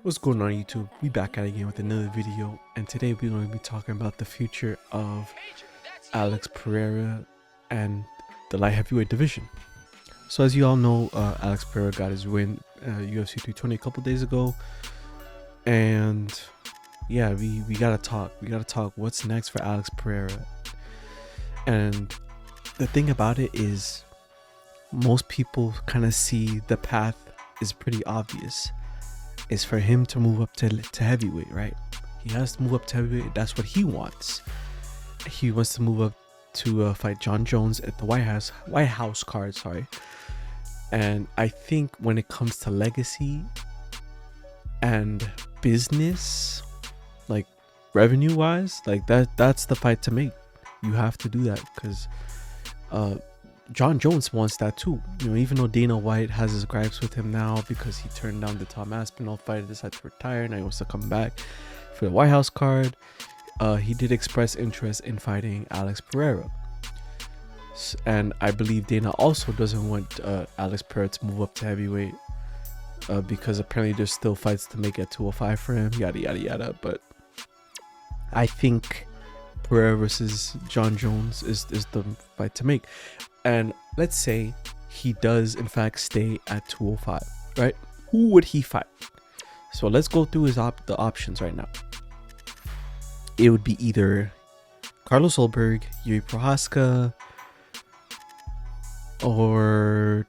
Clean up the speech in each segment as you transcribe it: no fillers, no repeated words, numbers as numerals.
What's going on YouTube? We back at it again with another video, and today we're going to be talking about the future of Alex Pereira and the light heavyweight division. So as you all know, Alex Pereira got his win UFC 320 a couple days ago, and yeah, we gotta talk. We gotta talk. What's next for Alex Pereira? And the thing about it is, most people kind of see the path is pretty obvious. Is for him to move up to heavyweight, right? He has to move up to heavyweight. That's what he wants. He wants to move up to fight John Jones at the White House card, sorry. And I think when it comes to legacy and business, like revenue wise, like that's the fight to make. You have to do that because John Jones wants that too. You know, even though Dana White has his gripes with him now because he turned down the Tom Aspinall fight and decided to retire. Now he wants to come back for the White House card. He did express interest in fighting Alex Pereira. And I believe Dana also doesn't want Alex Pereira to move up to heavyweight because apparently there's still fights to make at 205 for him, yada, yada, yada. But I think Pereira versus John Jones is the fight to make. And let's say he does in fact stay at 205, right? Who would he fight? So let's go through the options right now. It would be either Carlos Ulberg, Jiri Prochazka, or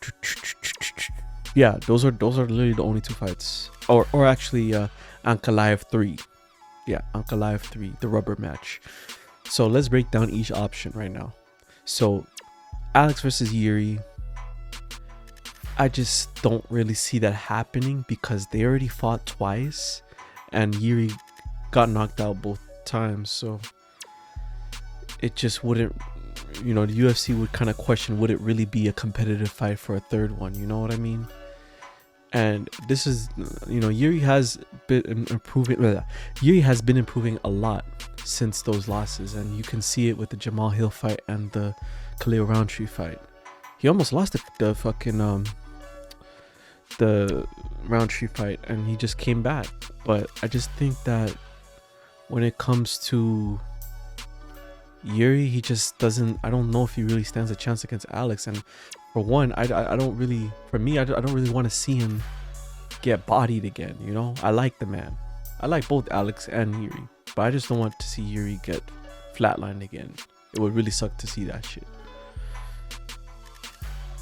yeah, those are literally the only two fights. Or actually Ankalaev 3. Yeah, Ankalaev 3, the rubber match. So let's break down each option right now. So Alex versus Jiri, I just don't really see that happening because they already fought twice and Jiri got knocked out both times. So it just wouldn't, you know, the UFC would kind of question, would it really be a competitive fight for a third one? You know what I mean? And this is, you know, Jiri has been improving a lot since those losses, and you can see it with the Jamal Hill fight and the Khalil Roundtree fight. He almost lost the fucking the Roundtree fight, and he just came back. But I just think that when it comes to Jiri, he just doesn't. I don't know if he really stands a chance against Alex. And for one, I don't really. For me, I don't really want to see him get bodied again. You know, I like the man. I like both Alex and Jiri, but I just don't want to see Jiri get flatlined again. It would really suck to see that shit.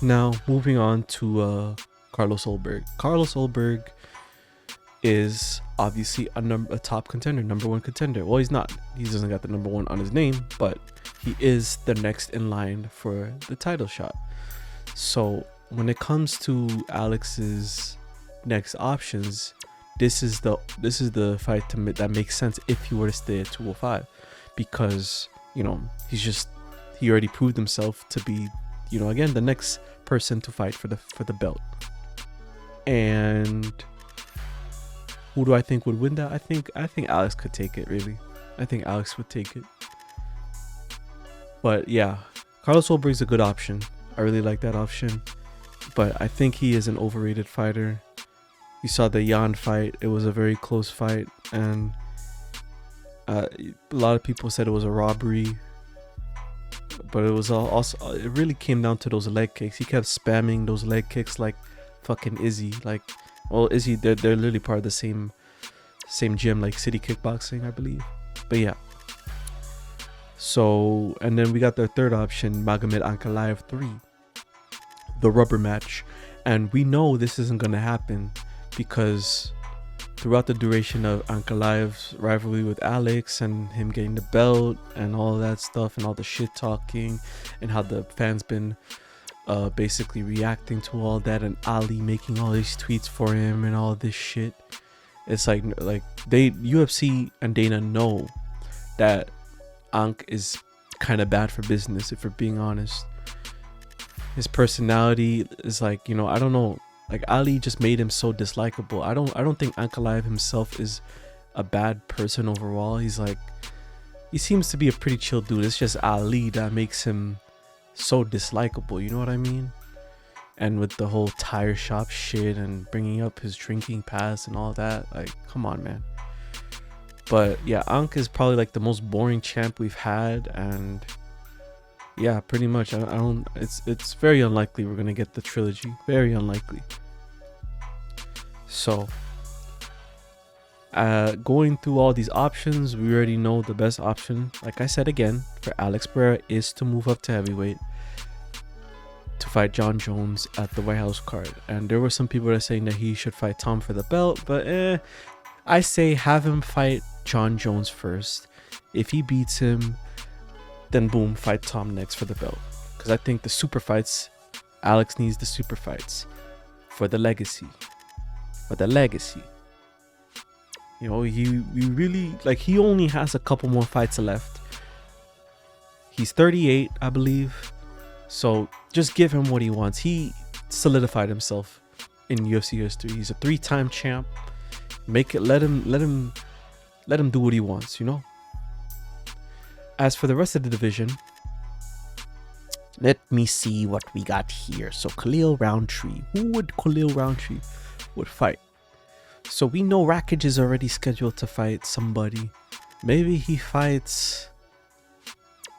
Now, moving on to Carlos Ulberg. Carlos Ulberg is obviously a top contender, number one contender. Well, he's not. He doesn't got the number one on his name, but he is the next in line for the title shot. So when it comes to Alex's next options, this is the fight that makes sense if he were to stay at 205, because you know he already proved himself to be, you know, again, the next person to fight for the belt. And who do I think would win that? I think Alex could take it, really. I think Alex would take it. But yeah, Carlos Ulberg's a good option. I really like that option. But I think he is an overrated fighter. You saw the Jan fight. It was a very close fight. And a lot of people said it was a robbery. But it was also, it really came down to those leg kicks. He kept spamming those leg kicks like fucking Izzy. Like, well, Izzy, they're literally part of the same gym, like City Kickboxing, I believe. But yeah. So, and then we got the third option, Magomed Ankalaev 3, the rubber match. And we know this isn't going to happen because throughout the duration of Ankalaev's rivalry with Alex and him getting the belt and all that stuff and all the shit talking and how the fans been basically reacting to all that, and Ali making all these tweets for him and all this shit, it's like UFC and Dana know that Ank is kind of bad for business, if we're being honest. His personality is like, you know, I don't know, like Ali just made him so dislikable. I don't think Ankalaev himself is a bad person overall. He's like, he seems to be a pretty chill dude. It's just Ali that makes him so dislikable, you know what I mean? And with the whole tire shop shit and bringing up his drinking past and all that, like, come on, man. But yeah, Ankh is probably like the most boring champ we've had, and yeah, pretty much. I don't. It's very unlikely we're gonna get the trilogy. Very unlikely. So, going through all these options, we already know the best option. Like I said again, for Alex Pereira is to move up to heavyweight to fight John Jones at the White House card. And there were some people that are saying that he should fight Tom for the belt, but I say have him fight John Jones first. If he beats him, then boom, fight Tom next for the belt. Because I think the super fights, Alex needs the super fights for the legacy. For the legacy. You know, you really, like, he only has a couple more fights left. He's 38, I believe. So just give him what he wants. He solidified himself in UFC history. He's a 3-time champ. Make it, let him do what he wants, you know? As for the rest of the division, let me see what we got here. So Khalil Roundtree. Who would Khalil Roundtree would fight? So we know Rakic is already scheduled to fight somebody. Maybe he fights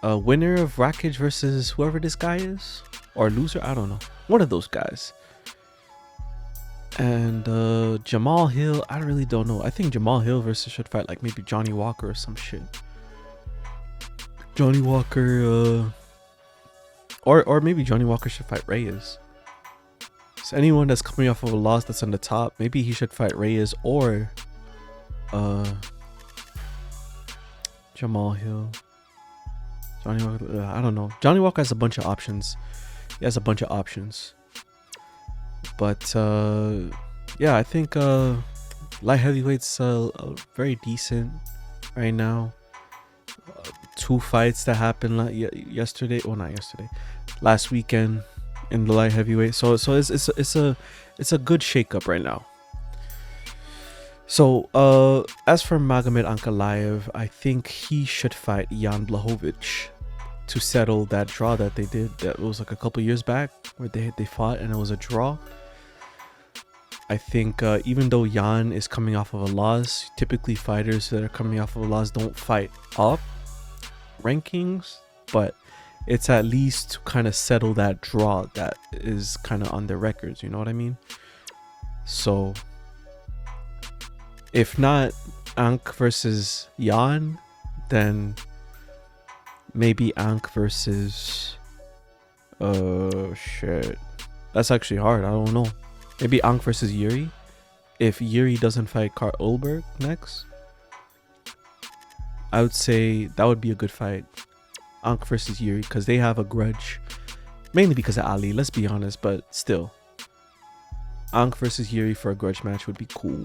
a winner of Rakic versus whoever this guy is, or loser, I don't know, one of those guys. And Jamal Hill, I really don't know. I think Jamal Hill versus should fight like maybe Johnny Walker or some shit. Johnny Walker, or maybe Johnny Walker should fight Reyes. So anyone that's coming off of a loss that's on the top, maybe he should fight Reyes or Jamal Hill. Johnny Walker, I don't know. Johnny Walker has a bunch of options. He has a bunch of options. But yeah, I think light heavyweight's very decent right now. 2 fights that happened yesterday. Oh, not yesterday. Last weekend in the light heavyweight. So it's a good shakeup right now. So as for Magomed Ankalaev, I think he should fight Jan Blachowicz to settle that draw that they did. That was like a couple years back where they fought and it was a draw. I think even though Jan is coming off of a loss, typically fighters that are coming off of a loss don't fight up rankings, but it's at least to kind of settle that draw that is kind of on their records, you know what I mean? So if not Ankh versus Jan, then maybe Ankh versus shit, that's actually hard. I don't know. Maybe Ankh versus Jiri. If Jiri doesn't fight Karl Ulberg next, I would say that would be a good fight. Ankh versus Jiri, because they have a grudge, mainly because of Ali, let's be honest, but still. Ankh versus Jiri for a grudge match would be cool.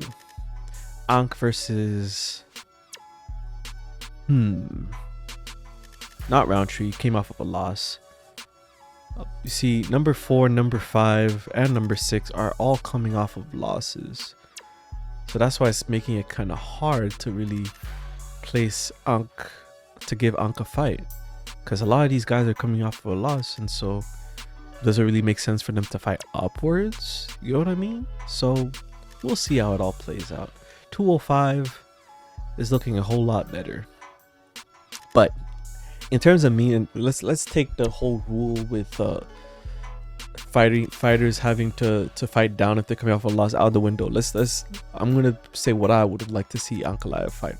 Ankh versus not Roundtree, came off of a loss. You see, number 4, number 5, and number 6 are all coming off of losses. So that's why it's making it kind of hard to really place Ankh, to give Ankh a fight. Because a lot of these guys are coming off of a loss, and so does it really make sense for them to fight upwards? You know what I mean? So we'll see how it all plays out. 205 is looking a whole lot better. But in terms of me, and let's take the whole rule with fighters having to fight down if they're coming off a loss out the window. I'm gonna say what I would like to see Ankalaev fight.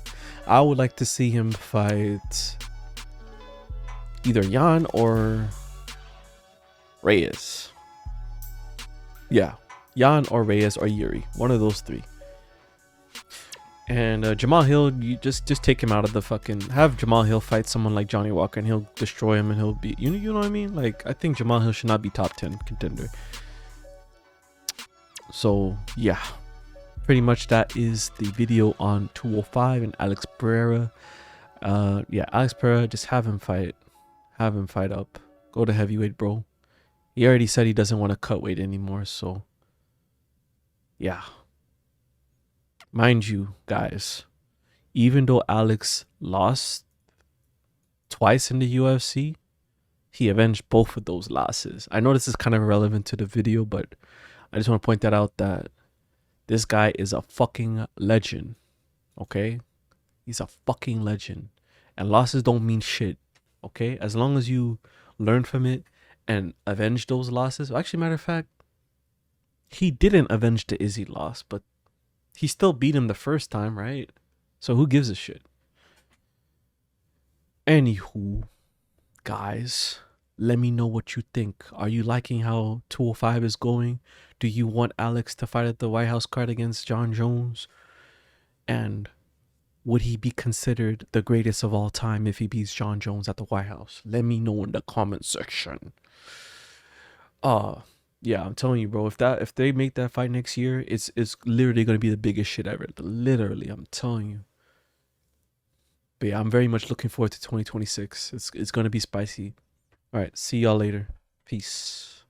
I would like to see him fight either Jan or Reyes. Yeah, Jan or Reyes or Jiri, one of those 3. And Jamal Hill, you just take him out of the fucking, have Jamal Hill fight someone like Johnny Walker and he'll destroy him and he'll be, you know what I mean? Like, I think Jamal Hill should not be top 10 contender. So yeah, pretty much that is the video on 205 and Alex Pereira. Yeah, Alex Pereira, just have him fight up, go to heavyweight, bro. He already said he doesn't want to cut weight anymore, so yeah. Mind you, guys, even though Alex lost twice in the UFC, he avenged both of those losses. I know this is kind of irrelevant to the video, but I just want to point that out, that this guy is a fucking legend. Okay? He's a fucking legend. And losses don't mean shit. Okay? As long as you learn from it and avenge those losses. Actually, matter of fact, he didn't avenge the Izzy loss, but he still beat him the first time, right? So who gives a shit? Anywho, guys, let me know what you think. Are you liking how 205 is going? Do you want Alex to fight at the White House card against John Jones? And would he be considered the greatest of all time if he beats John Jones at the White House? Let me know in the comment section. Yeah, I'm telling you, bro, if they make that fight next year, it's literally gonna be the biggest shit ever. Literally, I'm telling you. But yeah, I'm very much looking forward to 2026. It's gonna be spicy. All right, see y'all later. Peace.